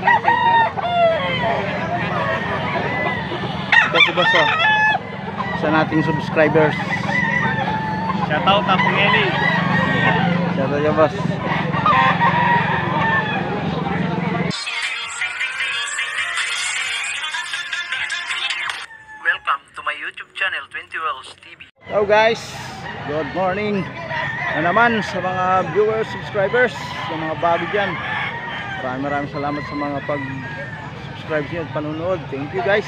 Ito si boss oh. Sa nating subscribers. Shoutout na Pong Eli. Shoutout ya boss. Welcome to my YouTube channel, 20 Wells TV. Hello guys, good morning na naman sa mga viewers, subscribers, sa mga bago dyan. Maraming salamat sa mga pag-subscribe nyo at panunood. Thank you guys.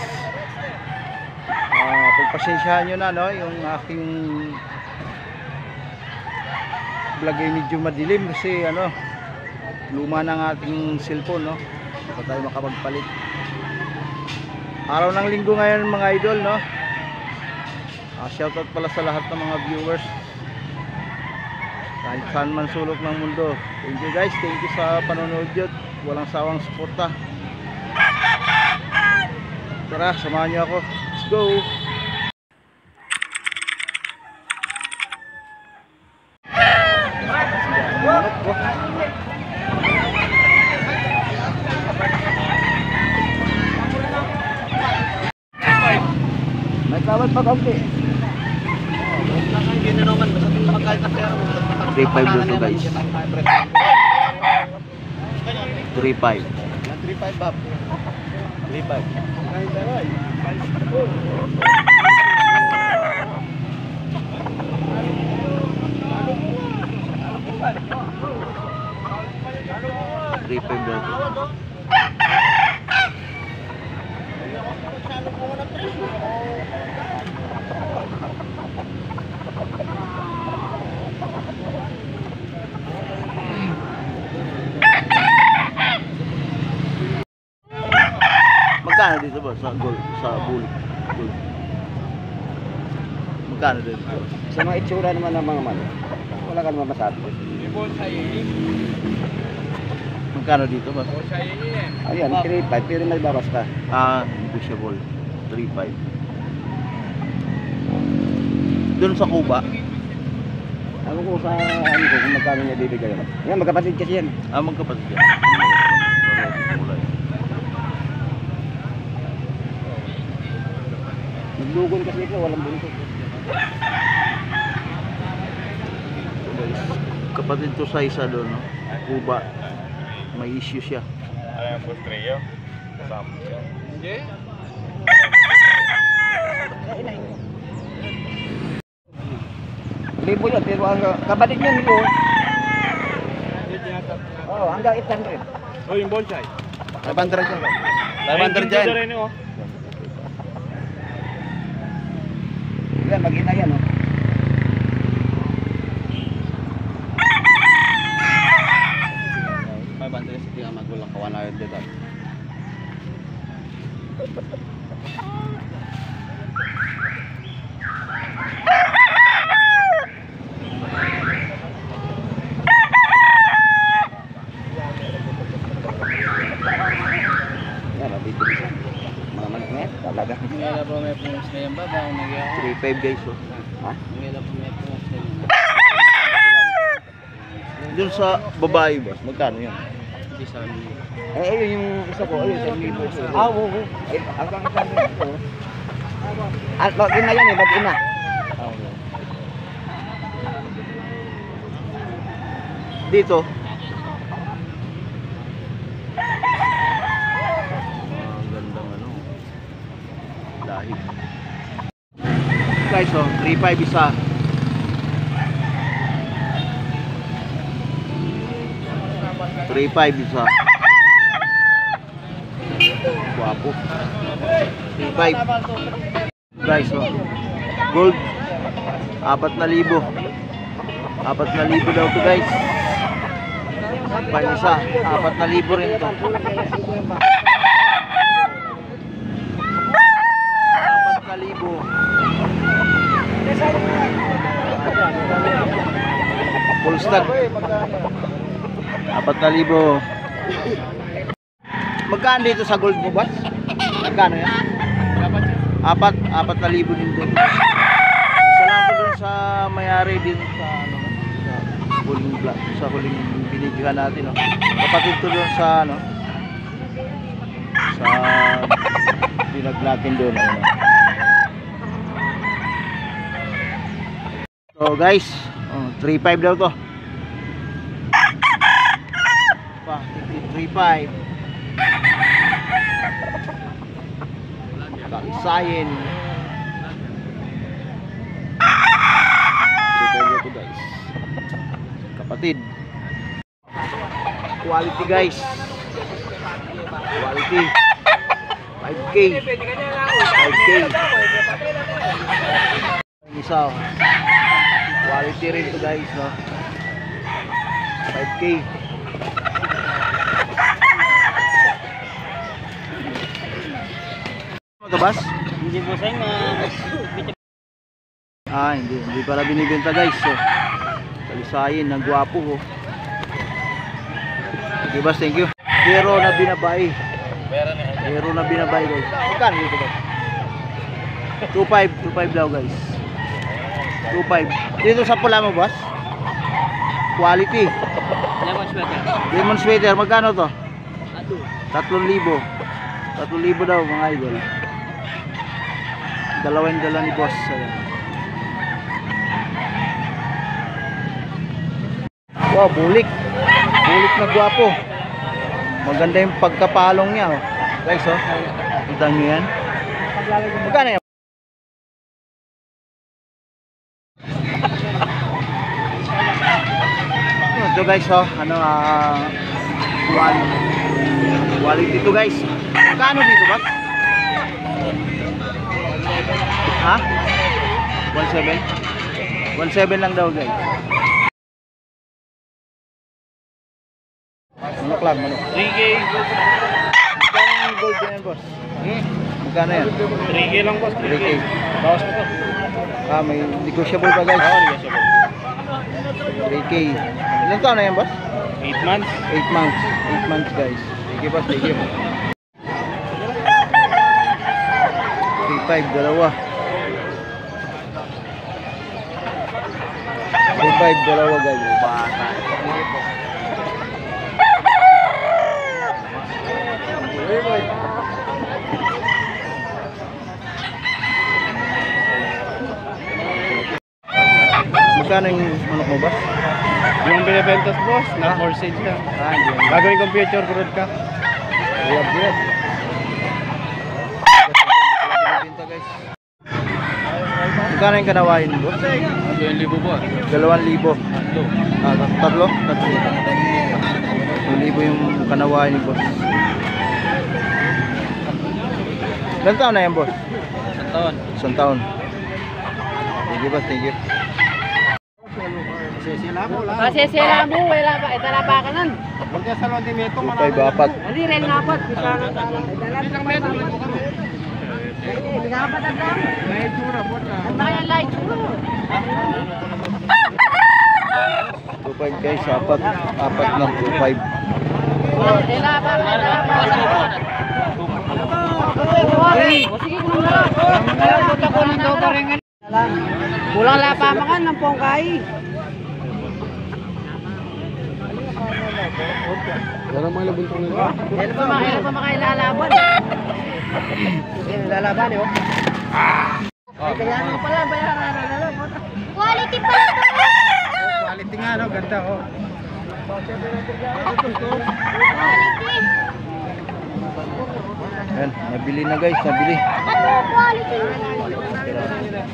Pagpasensyahan nyo na no, yung aking vlog ay medyo madilim kasi ano, luma ng ating cellphone no, hindi pa tayo makapagpalit. Araw ng linggo ngayon mga idol no. Shoutout pala sa lahat ng mga viewers kahit saan man sulok ng mundo. Thank you guys, thank you sa panonood nyo, walang sawang suporta. Tara, samahan nyo ako, let's go. May kawat pa kaunti. Hindi na naman, basta yung magkahit na pera. 3.5 dito guys. 3.5. 3.5 bab. 3.5 dito. Magkano dito ba sa gold, sa bull? Magkano dito? Sa mga itsura naman ng mga man, wala ka naman masabi. Magkano dito ba? Ayan, 3.5 pero may bawas ka. Negotiable. 3.5. Doon sa Cuba? Ako ko sa ano ko kung magkano niya bibigay mo. Yan, magkapatid kasi yan. Magkapatid yan. Naglugon kasi ito, walang buntot. Kapatid to sa isa doon, no? Cuba. May issue siya. Ano yung postreo? Kasama siya. Hindi. Libo yan, pero kapatid niya nito. Oh, hanggang 800. Oh, yung bonsai. 500 dyan. 500 dyan. Yan, mag-ina yan, oh. Magulang kawan na yun dito. Yan, mabibili siya. Mga magnet, talaga. Ngayon po may pumus na yan ba? Baka nagyawa. 3.5 guys, oh. Ha? Ngayon po may pumus na yan. Doon sa babae boss, magkano yan? Hindi sa amin. Ayun yung isa ko, ayun, sa libo. Oo. Ay, hanggang 800 ito. At mag-ina yan eh, mag-ina. Dito. Gandang ano. Lahi. Guys, oh, 3.5 isa. $3.5 isa. Guwapo. 3.5. Guys, oh. Gold. 4,000. 4,000 daw to guys. Panisa, 4,000 rin to. 4,000. Full stud. 4,000. Magkano dito sa gold mo, boss? Magkano yan? 4,000 din doon. Isa lang ko doon sa mayari din sa ano, sa huling binigyan natin, no. Kapatid to doon sa ano, dinag natin doon. Ayun. So guys, 3.5 daw to. Pa, 3.5. Kalisayin. 3.5 daw to guys. Kapatid. Quality guys. Quality. 5K. 5K. Isa. Quality rin to guys, no? 5K. Ano to, boss? Hindi po sa Hindi pala binibenta guys. So, kalisayin, ang gwapo oh. Okay, boss, thank you. Hero na binabay. Hero na binabay guys. Magkano dito ba? 2.5 daw guys. 2.5. Dito sa pula mo, boss? Quality. Lemon sweater, magkano to? 3,000. 3,000 daw mga idol. Dala ni boss. Ayan. Wow, bulik. Bulik na gwapo. Maganda yung pagkapalong niya oh. Guys oh, kita nyo yan. Magkano yan? Ito guys oh, quality to guys. Magkano dito ba? Ha? 1.7? 1.7 lang daw guys. Manok lang, manok. 3K. Magkano yung gold yan boss? Magkano yan? 3K lang boss. 3K. Bawas mo to. May negotiable pa guys. Oo, negotiable. 3K. Ilang taon na yan boss? 8 months. 8 months. 8 months guys. Thank you boss, thank you. 3.5, dalawa. 3.5, dalawa guys. Bata. Magkano yung manok mo boss? Yung binabentas boss, na for sale ka. Hindi. Gagawin kong future growth ka. Buwag. Magkano yung kanawain boss? 2,000 boss. 2,000. Tatlo? 2,000 yung kanawain ni boss. Ilan taon na yan boss? 1 taon. 1 taon. Thank you boss, thank you. Sila mo, wala pa, itala pa ka nun. 2.5 apat. Hindi, rin nga po. Isang metro. Hindi nga pa tatang. Ang kaya light mo. 2.5 guys, apat lang, 2.5. Wala pa. Sige, kung naman. Kulang lapamangan ng pongkay. Wala mga labuntong nila. Kailan pa makailalaban? Lalaban eh, oh. Kaya ano pala, bayaran na lang. Quality pala to. Quality nga, no? Ganda, oh. Quality. Ayan, nabili na guys, nabili. Ano quality?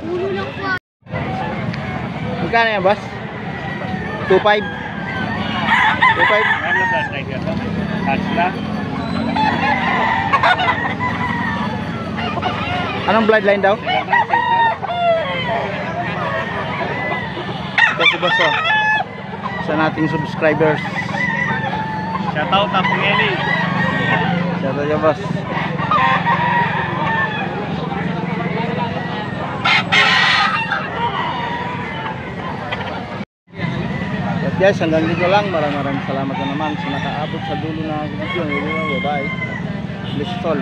Ulo ng quality. Magkano yan boss? 2.5? 2.5? Ano na plus tiger? Hatch na? Anong bloodline daw? Ito si boss oh. Sa nating subscribers. Shoutout na pong Eli. Shout out niya boss. At guys, hanggang dito lang. Maraming salamat na naman sa nakaabot sa dulo na video. Bye bye. Bless all.